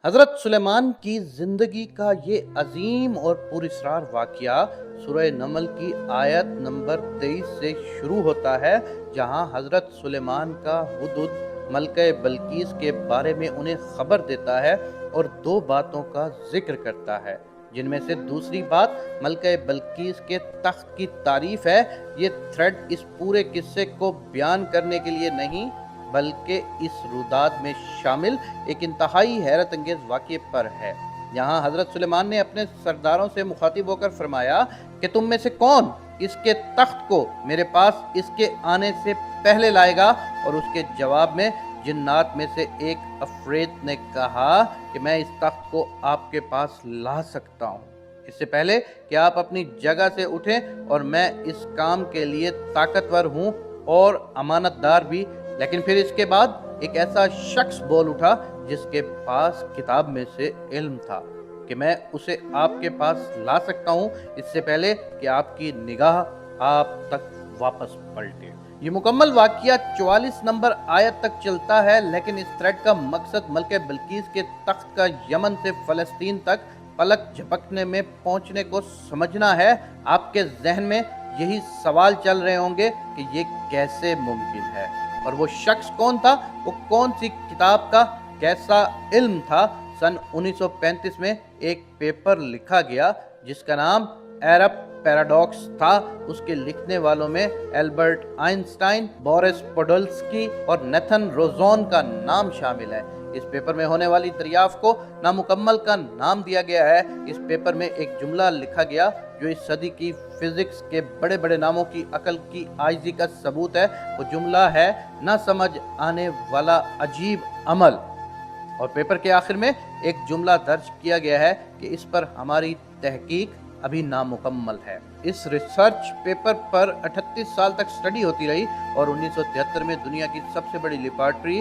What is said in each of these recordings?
حضرت سلیمان کی زندگی کا یہ عظیم اور پراسرار واقعہ سورہ نمل کی آیت نمبر 23 سے شروع ہوتا ہے، جہاں حضرت سلیمان کا ہدہد ملکہ بلقیس کے بارے میں انہیں خبر دیتا ہے اور دو باتوں کا ذکر کرتا ہے، جن میں سے دوسری بات ملکہ بلقیس کے تخت کی تعریف ہے۔ یہ تھریڈ اس پورے قصے کو بیان کرنے کے لیے نہیں بلکہ اس روداد میں شامل ایک انتہائی حیرت انگیز واقعے پر ہے۔ یہاں حضرت سلیمان نے اپنے سرداروں سے مخاطب ہو کر فرمایا کہ تم میں سے کون اس کے تخت کو میرے پاس اس کے آنے سے پہلے لائے گا، اور اس کے جواب میں جنات میں سے ایک عفریت نے کہا کہ میں اس تخت کو آپ کے پاس لا سکتا ہوں، اس سے پہلے کہ آپ اپنی جگہ سے اٹھیں، اور میں اس کام کے لیے طاقتور ہوں اور امانت دار بھی۔ لیکن پھر اس کے بعد ایک ایسا شخص بول اٹھا جس کے پاس کتاب میں سے علم تھا کہ میں اسے آپ کے پاس لا سکتا ہوں، اس سے پہلے کہ آپ کی نگاہ آپ تک واپس پلٹے۔ یہ مکمل واقعہ 44 نمبر آیت تک چلتا ہے، لیکن اس تھریڈ کا مقصد ملکہ بلقیس کے تخت کا یمن سے فلسطین تک پلک جھپکنے میں پہنچنے کو سمجھنا ہے۔ آپ کے ذہن میں یہی سوال چل رہے ہوں گے کہ یہ کیسے ممکن ہے، اور وہ شخص کون تھا، وہ کون سی کتاب کا کیسا علم تھا۔ سن 1935 میں ایک پیپر لکھا گیا جس کا نام ایرب پیراڈاکس تھا۔ اس کے لکھنے والوں میں البرٹ آئنسٹائن، بورس پوڈولسکی اور نیتھن روزون کا نام شامل ہے۔ اس پیپر میں ہونے والی دریافت کو نامکمل کا نام دیا گیا ہے۔ اس پیپر میں ایک جملہ لکھا گیا جو اس صدی کی فزکس کے بڑے بڑے ناموں کی عقل کی عاجزی کا ثبوت ہے۔ وہ جملہ ہے نہ سمجھ آنے والا عجیب عمل، اور پیپر کے آخر میں ایک جملہ درج کیا گیا ہے کہ اس پر ہماری تحقیق ابھی نامکمل ہے۔ اس ریسرچ پیپر پر 38 سال تک سٹڈی ہوتی رہی، اور 1973 میں دنیا کی سب سے بڑی لیبارٹری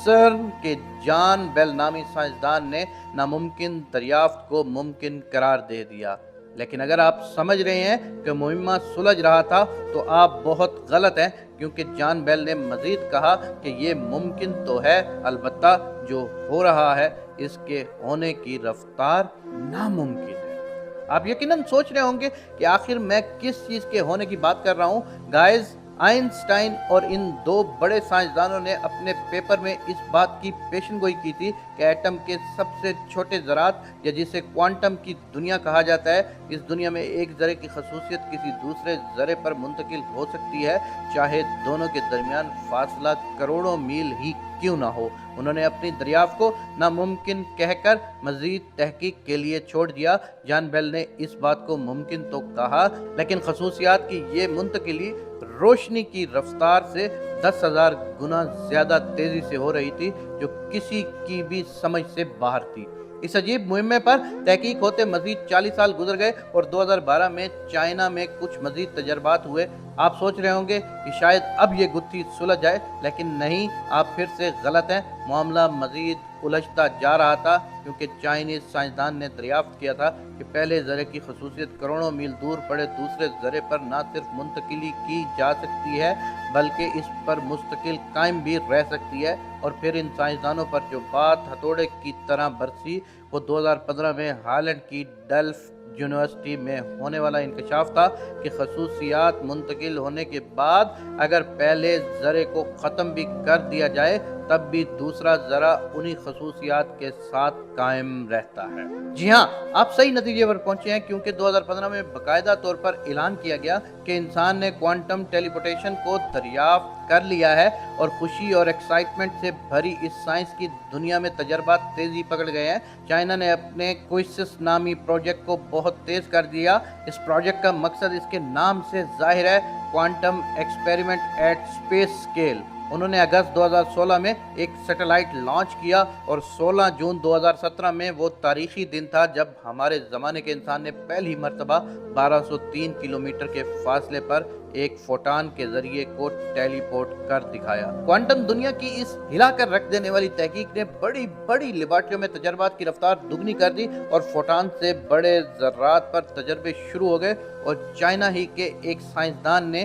سرن کے جان بیل نامی سائنسدان نے ناممکن دریافت کو ممکن قرار دے دیا۔ لیکن اگر آپ سمجھ رہے ہیں کہ مہمہ سلجھ رہا تھا تو آپ بہت غلط ہیں، کیونکہ جان بیل نے مزید کہا کہ یہ ممکن تو ہے، البتہ جو ہو رہا ہے اس کے ہونے کی رفتار ناممکن ہے۔ آپ یقیناً سوچ رہے ہوں گے کہ آخر میں کس چیز کے ہونے کی بات کر رہا ہوں۔ گائز، آئنسٹائن اور ان دو بڑے سائنسدانوں نے اپنے پیپر میں اس بات کی پیشن گوئی کی تھی کہ ایٹم کے سب سے چھوٹے ذرات، یا جسے کوانٹم کی دنیا کہا جاتا ہے، اس دنیا میں ایک ذرے کی خصوصیت کسی دوسرے ذرے پر منتقل ہو سکتی ہے، چاہے دونوں کے درمیان فاصلہ کروڑوں میل ہی کیوں نہ ہو۔ انہوں نے اپنی دریافت کو ناممکن کہہ کر مزید تحقیق کے لیے چھوڑ دیا۔ جان بیل نے اس بات کو ممکن تو کہا، لیکن خصوصیات کی یہ منتقلی روشنی کی رفتار سے 10,000 گنا زیادہ تیزی سے ہو رہی تھی، جو کسی کی بھی سمجھ سے باہر تھی۔ اس عجیب مہمے پر تحقیق ہوتے مزید 40 سال گزر گئے، اور 2012 میں چائنا میں کچھ مزید تجربات ہوئے۔ آپ سوچ رہے ہوں گے کہ شاید اب یہ گتھی سلجھ جائے، لیکن نہیں، آپ پھر سے غلط ہیں۔ معاملہ مزید الجھتا جا رہا تھا، کیونکہ چائنیز سائنسدان نے دریافت کیا تھا کہ پہلے ذرے کی خصوصیت کروڑوں میل دور پڑے دوسرے ذرے پر نہ صرف منتقلی کی جا سکتی ہے بلکہ اس پر مستقل قائم بھی رہ سکتی ہے۔ اور پھر ان سائنسدانوں پر جو بات ہتھوڑے کی طرح برسی، وہ 2015 میں ہالینڈ کی ڈیلفٹ یونیورسٹی میں ہونے والا انکشاف تھا کہ خصوصیات منتقل ہونے کے بعد اگر پہلے ذرے کو ختم بھی کر دیا جائے تب بھی دوسرا ذرہ انہی خصوصیات کے ساتھ قائم رہتا ہے۔ جی ہاں، آپ صحیح نتیجے پر پہنچے ہیں، کیونکہ 2015 میں باقاعدہ طور پر اعلان کیا گیا کہ انسان نے کوانٹم ٹیلی پورٹیشن کو دریافت کر لیا ہے، اور خوشی اور ایکسائٹمنٹ سے بھری اس سائنس کی دنیا میں تجربات تیزی پکڑ گئے ہیں۔ چائنا نے اپنے کوئسس نامی پروجیکٹ کو بہت تیز کر دیا۔ اس پروجیکٹ کا مقصد اس کے نام سے ظاہر ہے، quantum experiment at space scale. انہوں نے اگست 2016 میں ایک سیٹلائٹ لانچ کیا، اور 16 جون 2017 میں وہ تاریخی دن تھا جب ہمارے زمانے کے انسان نے پہلی مرتبہ 1203 کلومیٹر کے فاصلے پر ایک فوٹان کے ذریعے کو ٹیلی پورٹ کر دکھایا۔ کوانٹم دنیا کی اس ہلا کر رکھ دینے والی تحقیق نے بڑی بڑی لیبارٹریوں میں تجربات کی رفتار دگنی کر دی، اور فوٹان سے بڑے ذرات پر تجربے شروع ہو گئے، اور چائنا ہی کے ایک سائنسدان نے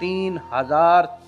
3000